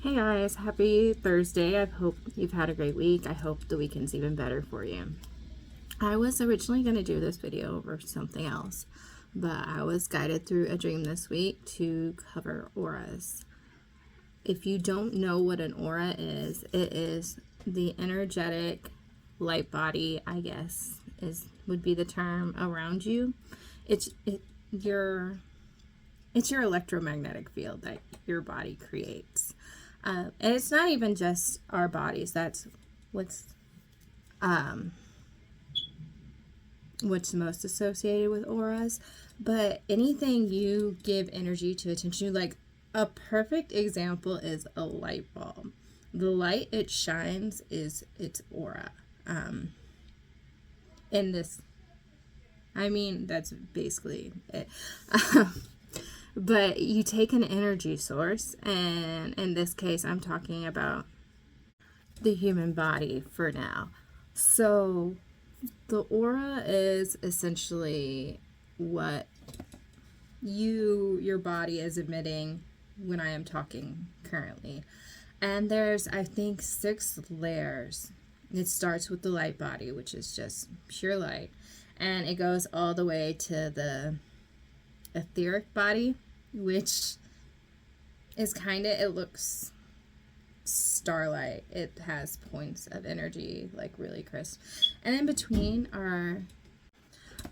Hey guys, happy Thursday. I hope you've had a great week. I hope the weekend's even better for you. I was originally going to do this video over something else, but I was guided through a dream this week to cover auras. If you don't know what an aura is, it is the energetic light body, I guess, would be the term around you. It's your electromagnetic field that your body creates. And it's not even just our bodies. That's what's most associated with auras. But anything you give energy to, attention to, like a perfect example is a light bulb. The light it shines is its aura. That's basically it. But you take an energy source, and in this case, I'm talking about the human body for now. So the aura is essentially what your body is emitting when I am talking currently. And there's, I think, 6 layers. It starts with the light body, which is just pure light. And it goes all the way to the etheric body, which is it looks starlight. It has points of energy, like really crisp. And in between are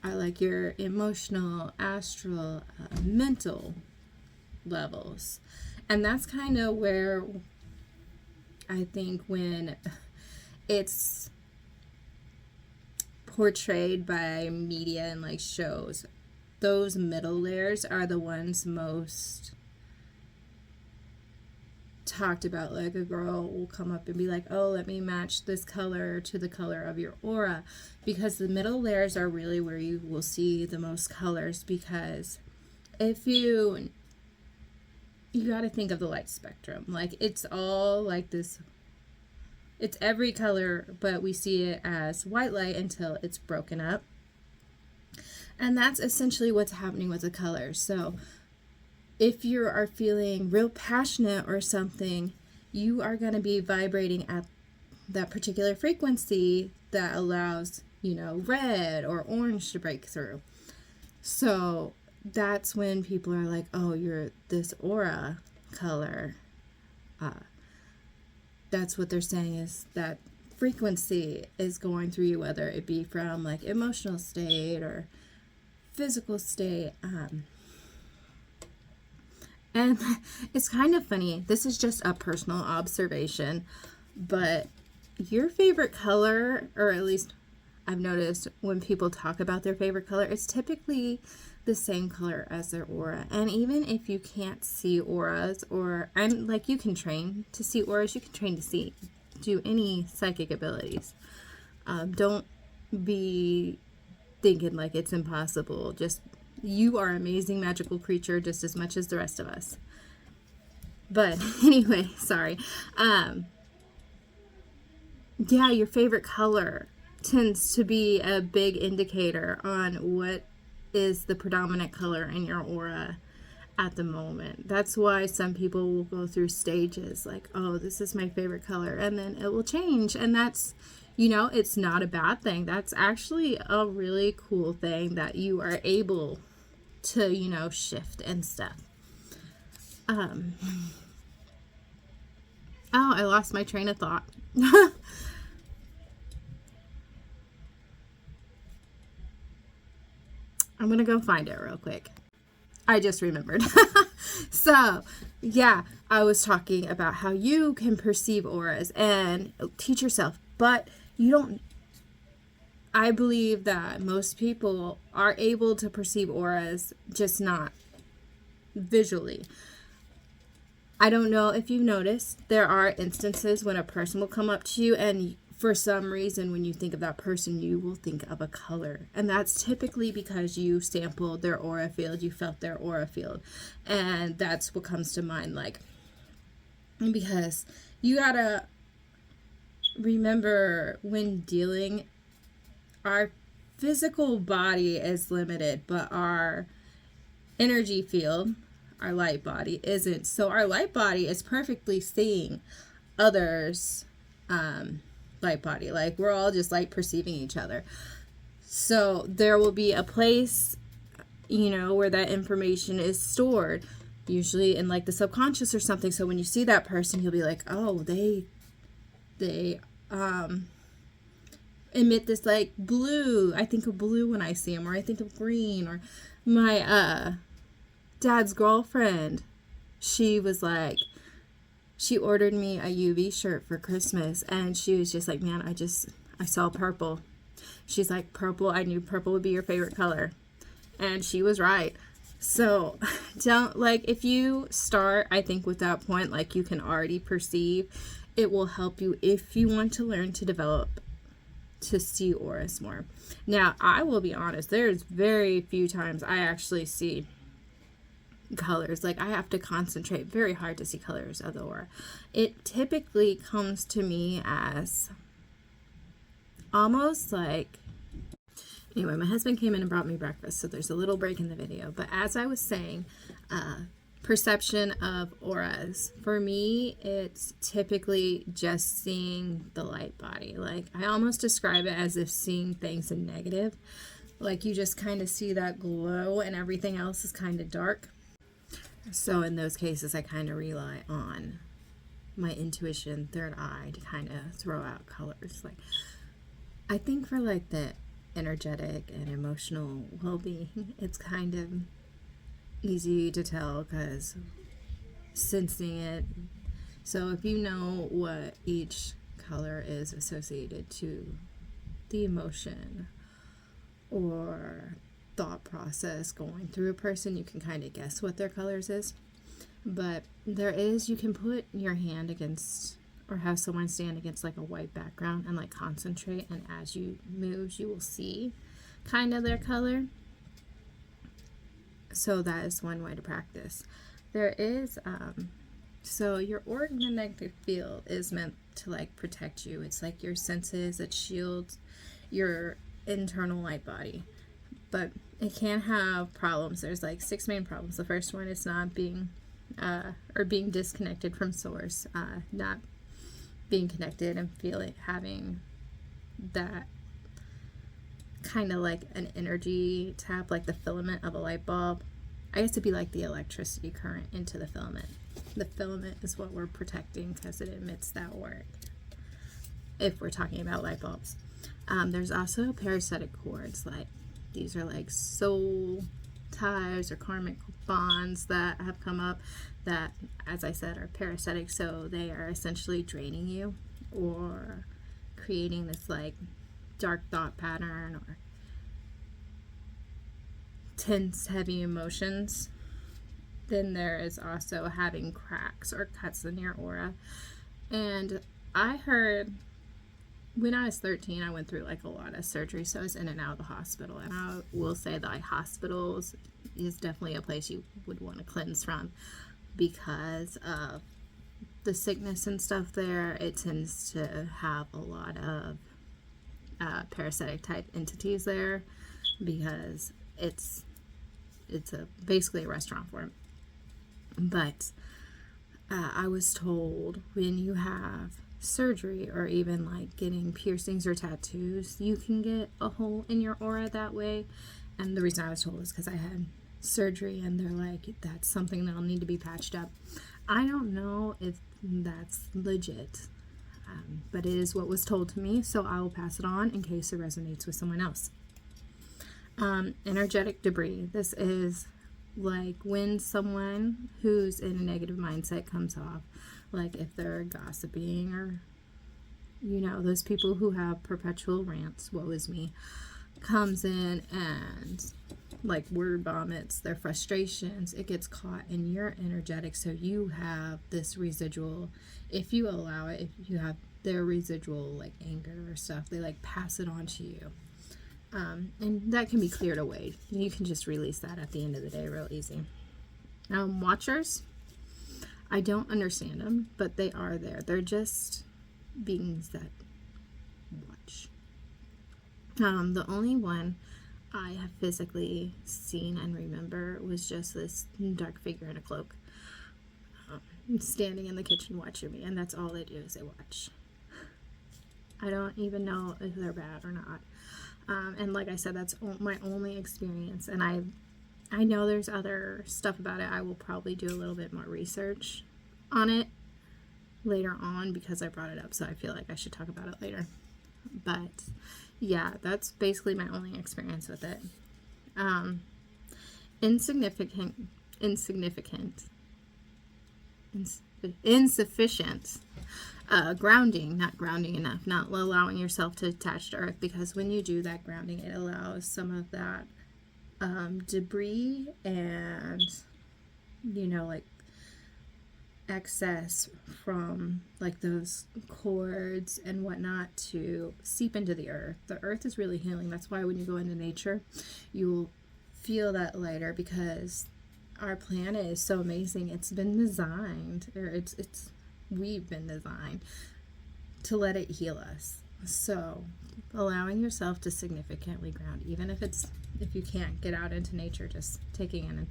like your emotional, astral, mental levels. And that's kind of where I think when it's portrayed by media and like shows, those middle layers are the ones most talked about. Like a girl will come up and be like, oh, let me match this color to the color of your aura, because the middle layers are really where you will see the most colors. Because if you got to think of the light spectrum, like it's all like this, it's every color, but we see it as white light until it's broken up. And that's essentially what's happening with the colors. So if you are feeling real passionate or something, you are going to be vibrating at that particular frequency that allows, red or orange to break through. So that's when people are like, oh, you're this aura color. That's what they're saying, is that frequency is going through you, whether it be from like emotional state or physical state. And it's kind of funny, this is just a personal observation, but your favorite color, or at least I've noticed when people talk about their favorite color, it's typically the same color as their aura. And even if you can't see auras, you can train to see auras, you can train to do any psychic abilities. Don't be thinking like it's impossible. Just, you are an amazing magical creature just as much as the rest of us. But anyway, sorry. Your favorite color tends to be a big indicator on what is the predominant color in your aura at the moment. That's why some people will go through stages like, oh, this is my favorite color, and then it will change. And that's, it's not a bad thing. That's actually a really cool thing that you are able to, shift and stuff. Oh, I lost my train of thought. I'm going to go find it real quick. I just remembered. So, I was talking about how you can perceive auras and teach yourself, but you don't. I believe that most people are able to perceive auras, just not visually. I don't know if you've noticed, there are instances when a person will come up to you, and for some reason, when you think of that person, you will think of a color. And that's typically because you sampled their aura field, you felt their aura field. And that's what comes to mind. Like, because you gotta remember, when dealing, our physical body is limited, but our energy field, our light body isn't. So our light body is perfectly seeing others' light body. Like, we're all just light perceiving each other. So there will be a place, you know, where that information is stored, usually in like the subconscious or something. So when you see that person, you'll be like, oh, they emit this like blue. I think of blue when I see them, or I think of green. Or my dad's girlfriend, she was like, she ordered me a UV shirt for Christmas, and she was just like, man, I saw purple. She's like, purple, I knew purple would be your favorite color. And she was right. So don't, like, if you start, I think with that point, like, you can already perceive, it will help you if you want to learn to develop to see auras more. Now, I will be honest, there's very few times I actually see colors. Like, I have to concentrate very hard to see colors of the aura. It typically comes to me as almost like, anyway, my husband came in and brought me breakfast, so there's a little break in the video. But as I was saying, perception of auras, for me, it's typically just seeing the light body. Like, I almost describe it as if seeing things in negative. Like, you just kind of see that glow and everything else is kind of dark. So in those cases, I kind of rely on my intuition, third eye, to kind of throw out colors. Like, I think for like the energetic and emotional well-being, it's kind of easy to tell because sensing it. So if you know what each color is associated to the emotion or thought process going through a person, you can kind of guess what their colors is. But you can put your hand against, or have someone stand against like a white background and like concentrate, and as you move you will see kind of their color. So that is one way to practice. There is so your auric magnetic field is meant to like protect you. It's like your senses, it shields your internal light body, but it can have problems. There's like 6 main problems. The first one is not being or being disconnected from source, not being connected and having that kind of like an energy tap, like the filament of a light bulb. I guess it'd be like the electricity current into the filament. The filament is what we're protecting because it emits that auric, if we're talking about light bulbs. There's also parasitic cords. Like, these are like soul ties or karmic bonds that have come up that, as I said, are parasitic. So they are essentially draining you or creating this like dark thought pattern or tense, heavy emotions. Then there is also having cracks or cuts in your aura. And I heard, when I was 13, I went through like a lot of surgery, so I was in and out of the hospital. And I will say that hospitals is definitely a place you would want to cleanse from because of the sickness and stuff there. It tends to have a lot of parasitic type entities there because it's basically a restaurant for it. But I was told when you have surgery or even like getting piercings or tattoos, you can get a hole in your aura that way. And the reason I was told is because I had surgery and they're like, that's something that'll need to be patched up. I don't know if that's legit, but it is what was told to me, so I will pass it on in case it resonates with someone else. Energetic debris. This is like when someone who's in a negative mindset comes off, like if they're gossiping or, you know, those people who have perpetual rants, woe is me, comes in and like word vomits their frustrations, it gets caught in your energetic. So you have this residual, if you allow it, if you have their residual like anger or stuff, they like pass it on to you. And that can be cleared away. You can just release that at the end of the day real easy. Watchers, I don't understand them, but they are there. They're just beings that watch. The only one I have physically seen and remember was just this dark figure in a cloak, standing in the kitchen watching me, and that's all they do is they watch. I don't even know if they're bad or not. And like I said, that's my only experience, and I know there's other stuff about it. I will probably do a little bit more research on it later on because I brought it up, so I feel like I should talk about it later. But yeah, that's basically my only experience with it. Insufficient grounding, not grounding enough, not allowing yourself to attach to earth, because when you do that grounding, it allows some of that debris and, like excess from like those cords and whatnot to seep into the earth. The earth is really healing. That's why when you go into nature, you'll feel that lighter, because our planet is so amazing. It's been designed, or we've been designed to let it heal us. So allowing yourself to significantly ground, even if you can't get out into nature, just taking in and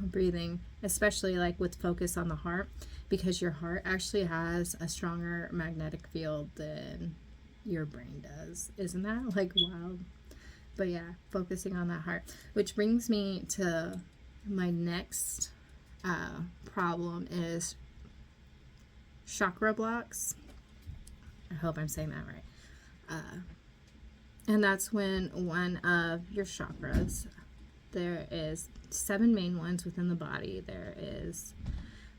breathing, especially like with focus on the heart, because your heart actually has a stronger magnetic field than your brain does. Isn't that like wild? But yeah, focusing on that heart, which brings me to my next problem is chakra blocks. I hope I'm saying that right. And that's when one of your chakras, there is 7 main ones within the body. There is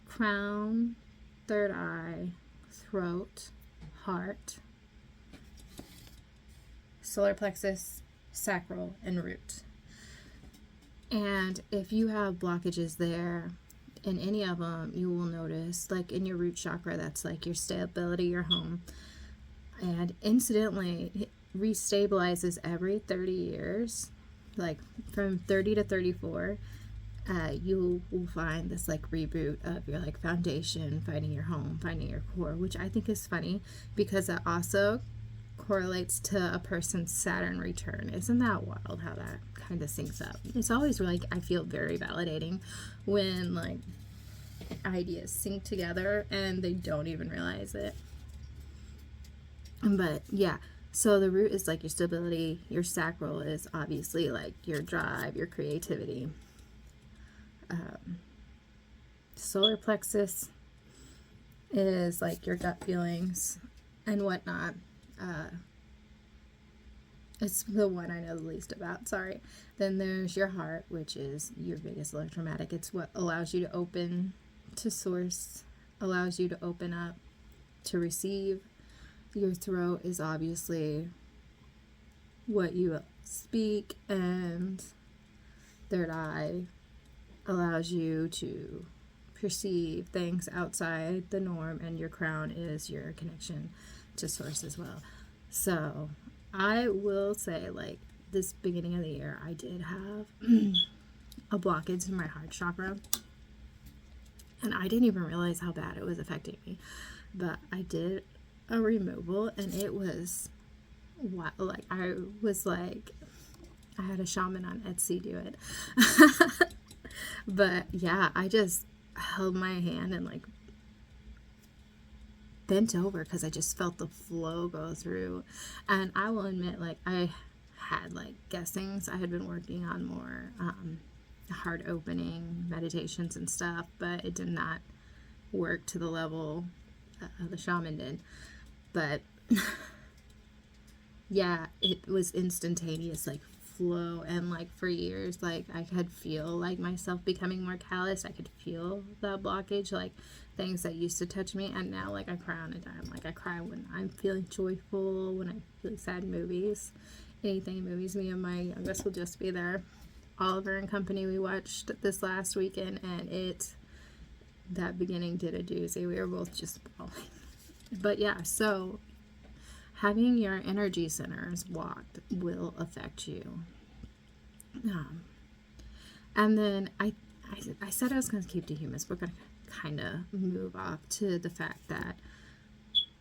crown, third eye, throat, heart, solar plexus, sacral, and root. And if you have blockages there in any of them, you will notice, like in your root chakra, that's like your stability, your home. And incidentally, it restabilizes every 30 years. Like from 30 to 34, you will find this like reboot of your like foundation, finding your home, finding your core, which I think is funny because it also correlates to a person's Saturn return. Isn't that wild how that kind of syncs up? It's always really, I feel very validating when like ideas sync together and they don't even realize it. But yeah, so the root is like your stability. Your sacral is obviously like your drive, your creativity. Solar plexus is like your gut feelings and whatnot. It's the one I know the least about, sorry. Then there's your heart, which is your biggest electromagnetic. It's what allows you to open to source, allows you to open up to receive. Your throat is obviously what you speak, and third eye allows you to perceive things outside the norm, and your crown is your connection to source as well. So I will say, like, this beginning of the year, I did have a blockage in my heart chakra, and I didn't even realize how bad it was affecting me. But I did a removal, and it was like I had a shaman on Etsy do it. But yeah, I just held my hand and like bent over because I just felt the flow go through. And I will admit, like, I had like guessings. I had been working on more heart opening meditations and stuff, but it did not work to the level the shaman did. But yeah, it was instantaneous, like flow. And like for years, like I could feel like myself becoming more callous. I could feel that blockage, like things that used to touch me. And now, like, I cry on a dime. Like I cry when I'm feeling joyful, when I'm feeling sad in movies, anything in movies. Me and my youngest will just be there. Oliver and Company we watched this last weekend, and that beginning did a doozy. We were both just bawling. But yeah, so having your energy centers blocked will affect you. And then I said I was going to keep to humans. We're going to kind of move off to the fact that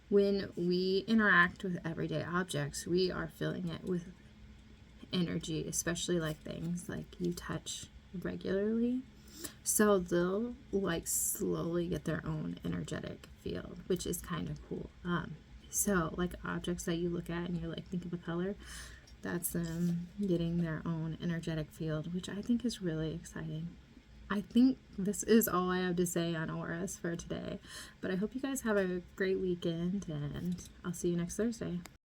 when we interact with everyday objects, we are filling it with energy, especially like things like you touch regularly. So they'll like slowly get their own energetic field, which is kind of cool. So like objects that you look at and you're like, think of a color, that's them getting their own energetic field, which I think is really exciting. I think this is all I have to say on auras for today, but I hope you guys have a great weekend, and I'll see you next Thursday.